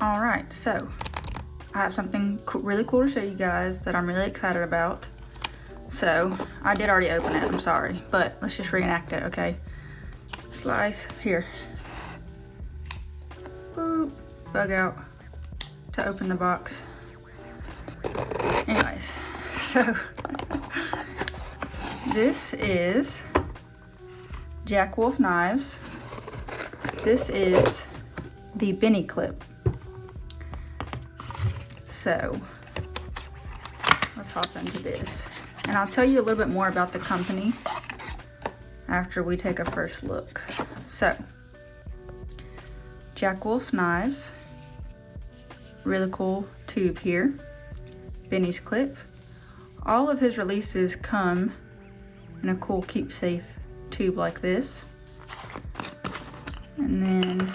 All right, so I have something really cool to show you guys that I'm really excited about. So I did already open it, I'm sorry, but let's just reenact it, okay? Slice, here. Boop, bug out to open the box. Anyways, so this is Jack Wolf knives. This is the Benny clip. So let's hop into this. And I'll tell you a little bit more about the company after we take a first look. So, Jack Wolf knives, really cool tube here, Benny's clip. All of his releases come in a cool keep safe tube like this. And then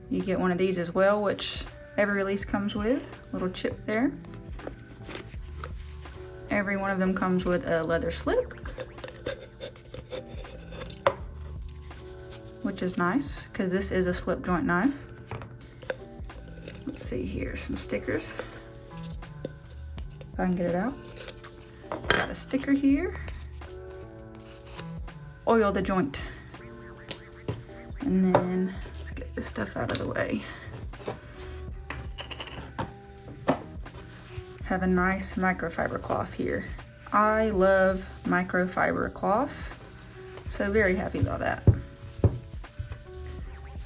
you get one of these as well, which every release comes with, little chip there. Every one of them comes with a leather slip, which is nice because this is a slip joint knife. Let's see here, some stickers. If I can get it out. Got a sticker here. Oil the joint. And then let's get this stuff out of the way. Have a nice microfiber cloth here. I love microfiber cloths, so very happy about that.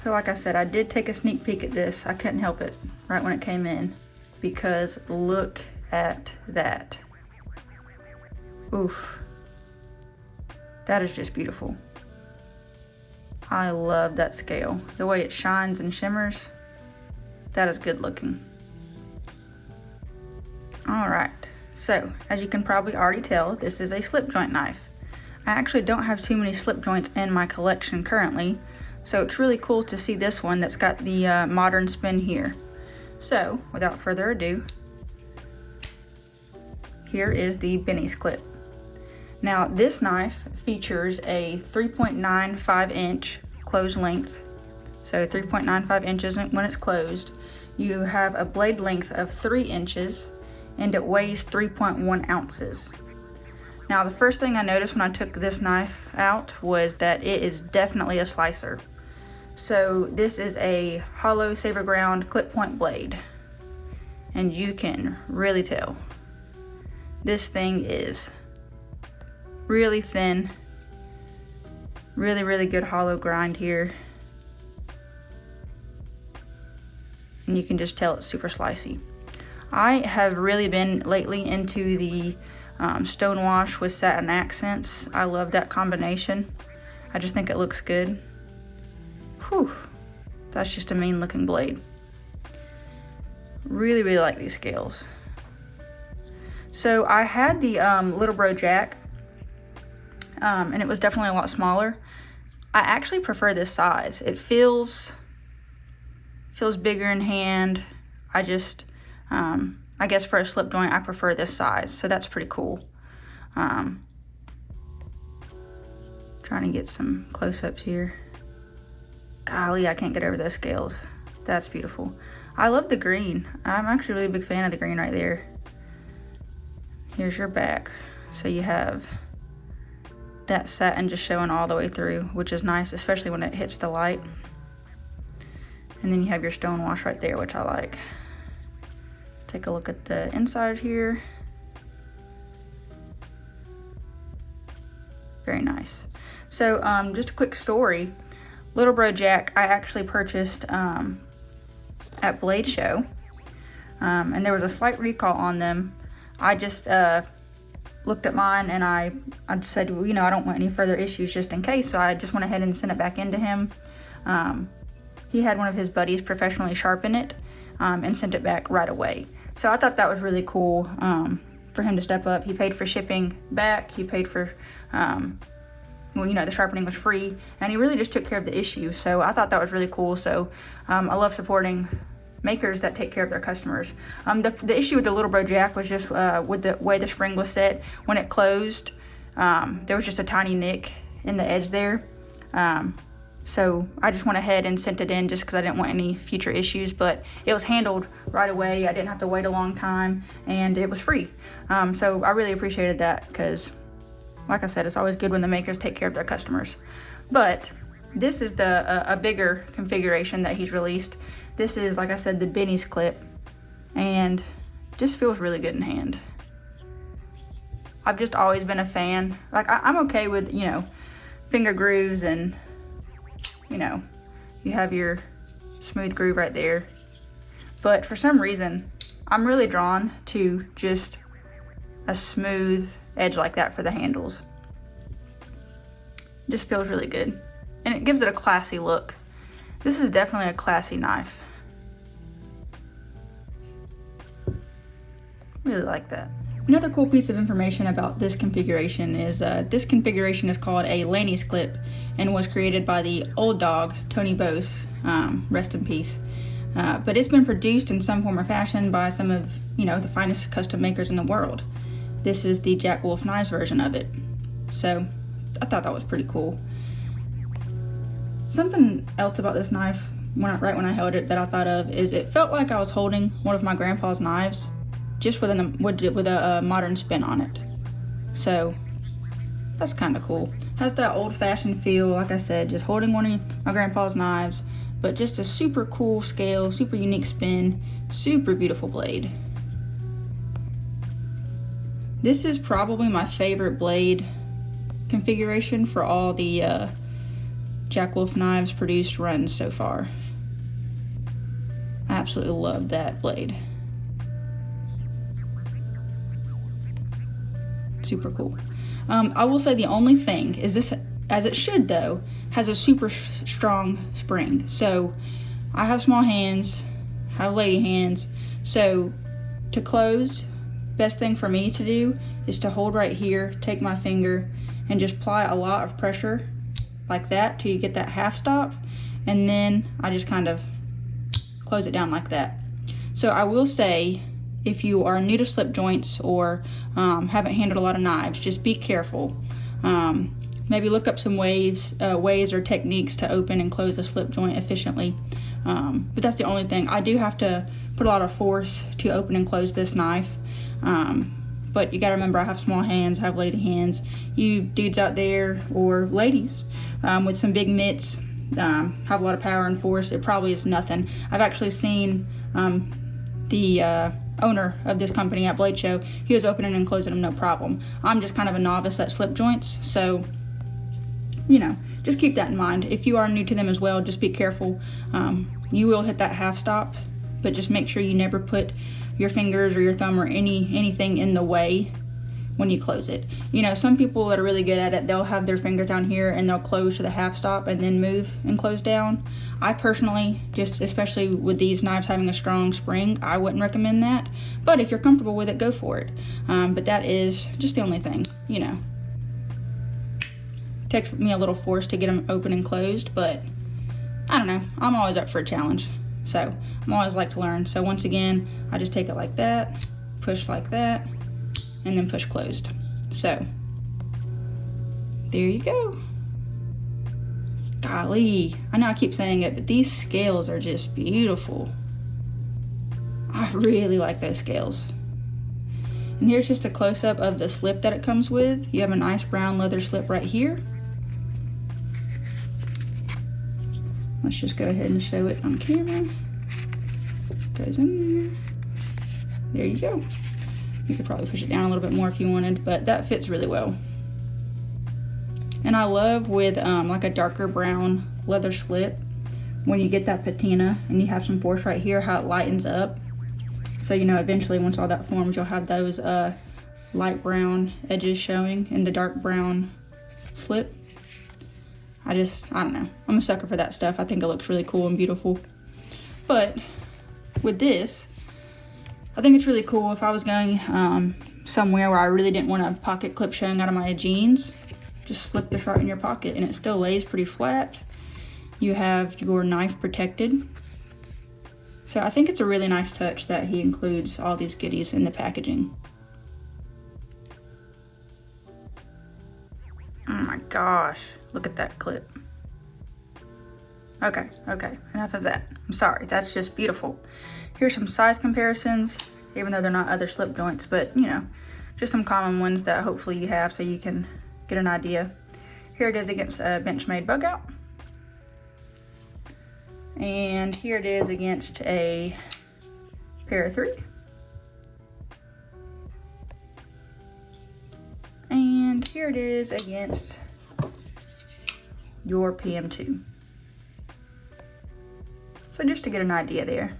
So like I said, I did take a sneak peek at this. I couldn't help it right when it came in because look at that. Oof. That is just beautiful. I love that scale. The way it shines and shimmers, that is good looking. All right, so as you can probably already tell, this is a slip joint knife. I actually don't have too many slip joints in my collection currently, so it's really cool to see this one that's got the modern spin here. So without further ado, here is the Benny's clip. Now this knife features a 3.95 inch closed length, so 3.95 inches when it's closed. You have a blade length of 3 inches, and it weighs 3.1 ounces. Now the first thing I noticed when I took this knife out was that it is definitely a slicer. So this is a hollow saber ground clip point blade, and you can really tell this thing is really thin, really good hollow grind here, and you can just tell it's super slicey. I have really been lately into the stonewash with satin accents. I love that combination. I just think it looks good. Whew, that's just a mean looking blade. Really like these scales. So I had the Little Bro Jack, and it was definitely a lot smaller. I actually prefer this size. It feels bigger in hand. I guess for a slip joint, I prefer this size, so that's pretty cool. Trying to get some close-ups here. Golly, I can't get over those scales. That's beautiful. I love the green. I'm actually a really big fan of the green right there. Here's your back. So you have that satin just showing all the way through, which is nice, especially when it hits the light. And then you have your stonewash right there, which I like. Take a look at the inside here. Very nice. So just a quick story. Little Bro Jack, I actually purchased at Blade Show, and there was a slight recall on them. I just looked at mine and I said, well, you know, I don't want any further issues just in case, so I just went ahead and sent it back into him. He had one of his buddies professionally sharpen it and sent it back right away. So I thought that was really cool for him to step up. He paid for shipping back. He paid for, well, you know, the sharpening was free, and he really just took care of the issue. So I thought that was really cool. So I love supporting makers that take care of their customers. The issue with the Little Bro Jack was just with the way the spring was set. When it closed, there was just a tiny nick in the edge there. So I just went ahead and sent it in just because I didn't want any future issues, but it was handled right away. I didn't have to wait a long time, and it was free. So I really appreciated that because, like I said, it's always good when the makers take care of their customers. But this is a bigger configuration that he's released. This is, like I said, the Benny's clip, and just feels really good in hand. I've just always been a fan. Like, I'm okay with, you know, finger grooves and, you know, you have your smooth groove right there. But for some reason, I'm really drawn to just a smooth edge like that for the handles. Just feels really good. And it gives it a classy look. This is definitely a classy knife. Really like that. Another cool piece of information about this configuration is this configuration is called a Laney's clip and was created by the old dog, Tony Bose, rest in peace. But it's been produced in some form or fashion by some of, you know, the finest custom makers in the world. This is the Jack Wolf Knives version of it. So I thought that was pretty cool. Something else about this knife, right when I held it, that I thought of is it felt like I was holding one of my grandpa's knives, just with a modern spin on it. So that's kind of cool. Has that old-fashioned feel, like I said, just holding one of my grandpa's knives, but just a super cool scale, super unique spin, super beautiful blade. This is probably my favorite blade configuration for all the Jack Wolf Knives produced runs so far. I absolutely love that blade. Super cool. I will say the only thing is this, as it should though, has a super strong spring. So I have small hands, have lady hands, so to close, best thing for me to do is to hold right here, take my finger, and just apply a lot of pressure like that till you get that half stop, and then I just kind of close it down like that. So I will say, if you are new to slip joints or haven't handled a lot of knives, just be careful. Maybe look up some ways or techniques to open and close a slip joint efficiently. But that's the only thing. I do have to put a lot of force to open and close this knife. But you gotta remember, I have small hands, I have lady hands. You dudes out there, or ladies, with some big mitts, have a lot of power and force, it probably is nothing. I've actually seen the owner of this company at Blade Show, he was opening and closing them no problem. I'm just kind of a novice at slip joints, so, you know, just keep that in mind. If you are new to them as well, just be careful. You will hit that half stop, but just make sure you never put your fingers or your thumb or anything in the way when you close it. You know, some people that are really good at it, they'll have their finger down here and they'll close to the half stop and then move and close down. I personally, just especially with these knives having a strong spring, I wouldn't recommend that. But if you're comfortable with it, go for it. But that is just the only thing, you know. Takes me a little force to get them open and closed, but I don't know. I'm always up for a challenge. So I'm always like to learn. So once again, I just take it like that, push like that, and then push closed. So there you go. Golly, I know I keep saying it, but these scales are just beautiful. I really like those scales. And here's just a close-up of the slip that it comes with. You have a nice brown leather slip right here. Let's just go ahead and show it on camera. Goes in there. There you go. You could probably push it down a little bit more if you wanted, but that fits really well. And I love with like a darker brown leather slip, when you get that patina and you have some force right here, how it lightens up. So, you know, eventually once all that forms, you'll have those light brown edges showing in the dark brown slip. I don't know. I'm a sucker for that stuff. I think it looks really cool and beautiful. But with this, I think it's really cool if I was going somewhere where I really didn't want a pocket clip showing out of my jeans. Just slip this right in your pocket and it still lays pretty flat. You have your knife protected. So I think it's a really nice touch that he includes all these goodies in the packaging. Oh my gosh, look at that clip. Okay, enough of that. I'm sorry, that's just beautiful. Here's some size comparisons, even though they're not other slip joints, but you know, just some common ones that hopefully you have so you can get an idea. Here it is against a Benchmade bug out. And here it is against a Para 3. And here it is against your PM2. So just to get an idea there.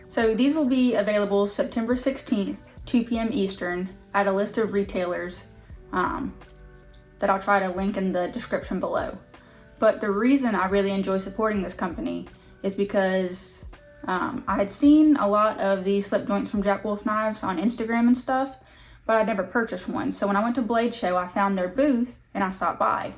So these will be available September 16th, 2 p.m. Eastern at a list of retailers that I'll try to link in the description below. But the reason I really enjoy supporting this company is because I had seen a lot of these slip joints from Jack Wolf Knives on Instagram and stuff, but I'd never purchased one. So when I went to Blade Show, I found their booth and I stopped by.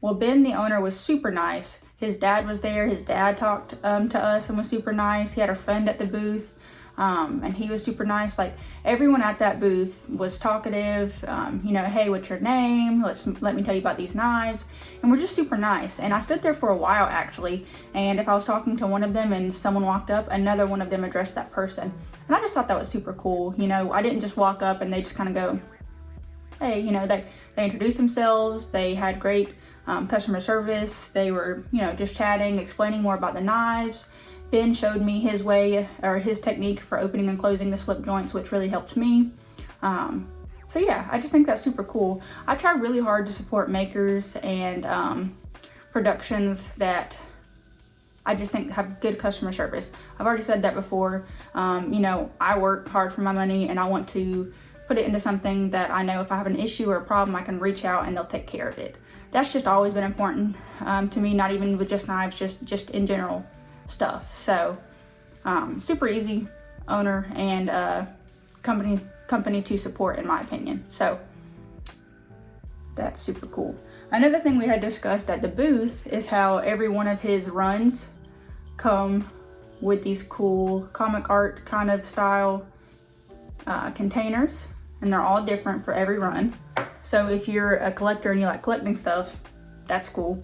Well, Ben, the owner, was super nice. His dad was there. His dad talked to us and was super nice. He had a friend at the booth, and he was super nice. Like, everyone at that booth was talkative. You know, hey, what's your name? Let me tell you about these knives. And we're just super nice. And I stood there for a while, actually. And if I was talking to one of them and someone walked up, another one of them addressed that person. And I just thought that was super cool. You know, I didn't just walk up and they just kind of go, hey, you know, they introduced themselves. They had great customer service. They were, you know, just chatting, explaining more about the knives. Ben showed me his way, or his technique for opening and closing the slip joints, which really helped me. So yeah, I just think that's super cool. I try really hard to support makers and productions that I just think have good customer service. I've already said that before. You know, I work hard for my money and I want to put it into something that I know if I have an issue or a problem, I can reach out and they'll take care of it. That's just always been important to me, not even with just knives, just in general stuff. So super easy owner and company to support, in my opinion. So that's super cool. Another thing we had discussed at the booth is how every one of his runs come with these cool comic art kind of style containers, and they're all different for every run. So if you're a collector and you like collecting stuff, that's cool.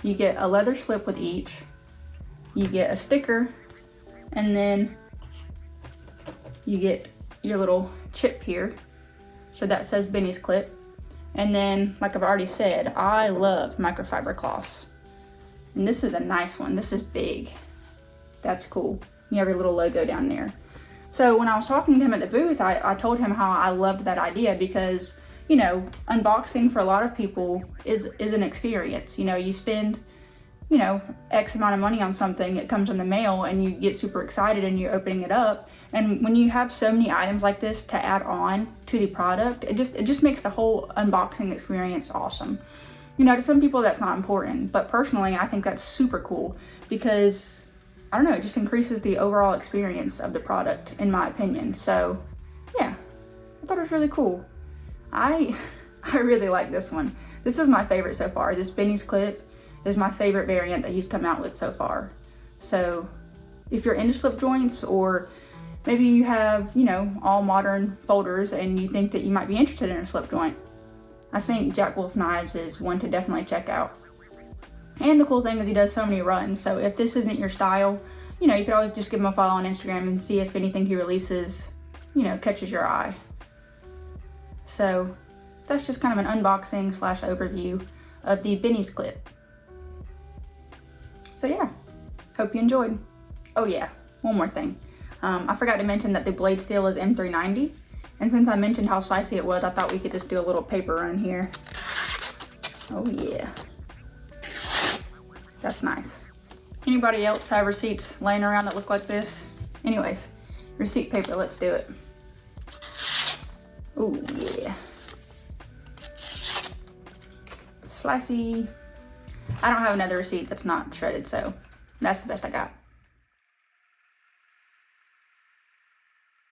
You get a leather slip with each, you get a sticker, and then you get your little chip here. So that says Benny's Clip. And then, like I've already said, I love microfiber cloths. And this is a nice one. This is big. That's cool. You have your little logo down there. So when I was talking to him at the booth, I told him how I loved that idea because, you know, unboxing for a lot of people is an experience. You know, you spend, you know, X amount of money on something, it comes in the mail and you get super excited and you're opening it up. And when you have so many items like this to add on to the product, it just makes the whole unboxing experience awesome. You know, to some people that's not important, but personally I think that's super cool because, I don't know, it just increases the overall experience of the product, in my opinion. So yeah, I thought it was really cool. I really like this one. This is my favorite so far. This Benny's Clip is my favorite variant that he's come out with so far. So if you're into slip joints, or maybe you have, you know, all modern folders and you think that you might be interested in a slip joint, I think Jack Wolf Knives is one to definitely check out. And the cool thing is he does so many runs, so if this isn't your style, you know, you could always just give him a follow on Instagram and see if anything he releases, you know, catches your eye. So that's just kind of an unboxing / overview of the Benny's Clip. So yeah, hope you enjoyed. Oh yeah, one more thing. I forgot to mention that the blade steel is M390. And since I mentioned how slicey it was, I thought we could just do a little paper run here. Oh yeah. That's nice. Anybody else have receipts laying around that look like this? Anyways, receipt paper, let's do it. Oh yeah. Slicey. I don't have another receipt that's not shredded, so that's the best I got.